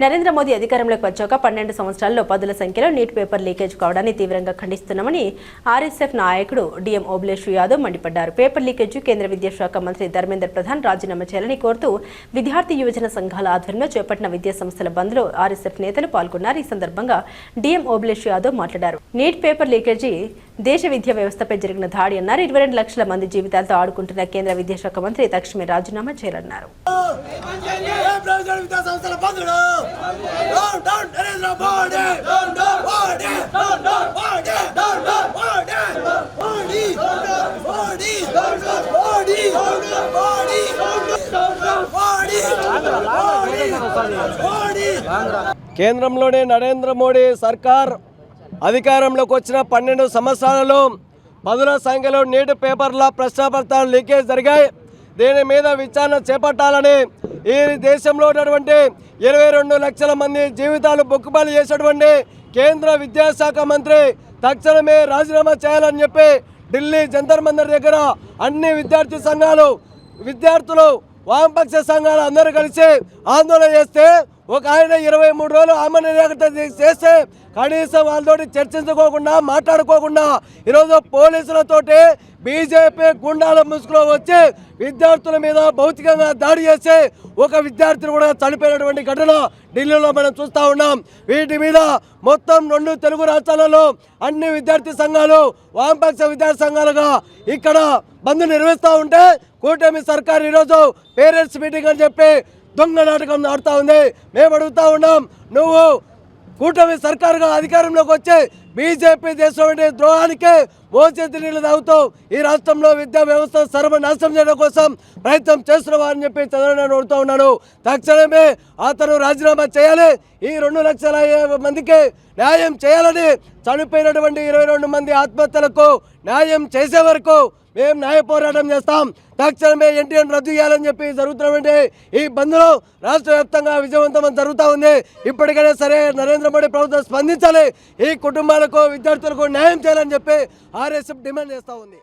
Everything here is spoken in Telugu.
నరేంద్ర మోదీ అధికారంలోకి వచ్చాక 12 సంవత్సరాల్లో పదుల సంఖ్యలో నీట్ పేపర్ లీకేజ్ కావడాన్ని తీవ్రంగా ఖండిస్తున్నామని ఆర్ఎస్ఎఫ్ నాయకుడు డిఎం ఓబులేష్ యాదవ్ మండిపడ్డారు. పేపర్ లీకేజ్ కేంద్ర విద్యాశాఖ మంత్రి ధర్మేంద్ర ప్రధాన్ రాజీనామా చేయాలని కోరుతూ విద్యార్థి యువజన సంఘాల ఆధ్వర్యంలో చేపట్టిన విద్యా సంస్థల బంద్లో ఆర్ఎస్ఎఫ్ నేతలు పాల్గొన్నారు. ఈ సందర్భంగా డిఎం ఓబులేష్ యాదవ్ మాట్లాడారు. నీట్ పేపర్ లీకేజీ దేశ విద్యా వ్యవస్థపై జరిగిన దాడి అన్నారు. 22 లక్షల మంది జీవితాలతో ఆడుకుంటున్న కేంద్ర విద్యాశాఖ మంత్రి తక్షణమే రాజీనామా చేయాలన్నారు. కేంద్రంలోని నరేంద్ర మోడీ సర్కార్ అధికారంలోకి వచ్చిన 12 సంవత్సరాలలో పదుల సంఖ్యలో నీటి పేపర్ల ప్రశ్నపత్రాలు లీకేజ్ జరిగాయి. దీని మీద విచారణ చేపట్టాలని ఈ దేశంలో ఉన్నటువంటి 22 లక్షల మంది జీవితాలు బొక్కుబలి చేసేటువంటి కేంద్ర విద్యాశాఖ మంత్రి తక్షణమే రాజీనామా చేయాలని చెప్పి ఢిల్లీ జంతర్ మంతర్ దగ్గర అన్ని విద్యార్థి సంఘాలు, విద్యార్థులు, వామపక్ష సంఘాలు అందరూ కలిసి ఆందోళన చేస్తే ఒక ఆయన 23 రోజులు ఆమరణ చేస్తే కనీసం వాళ్ళతోటి చర్చించుకోకుండా మాట్లాడుకోకుండా ఈరోజు పోలీసులతోటి బీజేపీ గుండాల ముసుగులో వచ్చి విద్యార్థుల మీద భౌతికంగా దాడి చేసి ఒక విద్యార్థిని కూడా చనిపోయినటువంటి ఘటన ఢిల్లీలో మనం చూస్తూ ఉన్నాం. వీటి మీద మొత్తం 2 తెలుగు రాష్ట్రాలలో అన్ని విద్యార్థి సంఘాలు, వామపక్ష విద్యార్థి సంఘాలుగా ఇక్కడ బంద్ నిర్వహిస్తూ ఉంటే కూటమి సర్కారు ఈరోజు పేరెంట్స్ మీటింగ్ అని చెప్పి దొంగ నాటకం ఆడుతూ ఉంది. మేము అడుగుతూ ఉన్నాం, నువ్వు కూటమి సర్కారుగా అధికారంలోకి వచ్చి బీజేపీ చేసినటువంటి ద్రోహానికి మోచేతి నీళ్లు తాగుతూ ఈ రాష్ట్రంలో విద్యా వ్యవస్థ సర్వనాశనం చేయడం కోసం ప్రయత్నం చేస్తున్నావా అని చెప్పి చంద్రబాబు అడుగుతూ ఉన్నాను. తక్షణమే అతను రాజీనామా చేయాలి. ఈ 2 లక్షల మందికి న్యాయం చేయాలని, చనిపోయినటువంటి 22 మంది ఆత్మహత్యలకు న్యాయం చేసే వరకు మేము న్యాయ పోరాటం చేస్తాం. తక్షణమే ఎన్టీఆర్ రద్దు చేయాలని చెప్పి జరుగుతున్నటువంటి ఈ బంద్లో రాష్ట్ర వ్యాప్తంగా విజయవంతం జరుగుతూ ఉంది. ఇప్పటికైనా సరే నరేంద్ర మోడీ ప్రభుత్వం స్పందించాలి. ఈ కుటుంబాలకు, విద్యార్థులకు న్యాయం చేయాలని చెప్పి ఆర్ఎస్ఎఫ్ డిమాండ్ చేస్తూ ఉంది.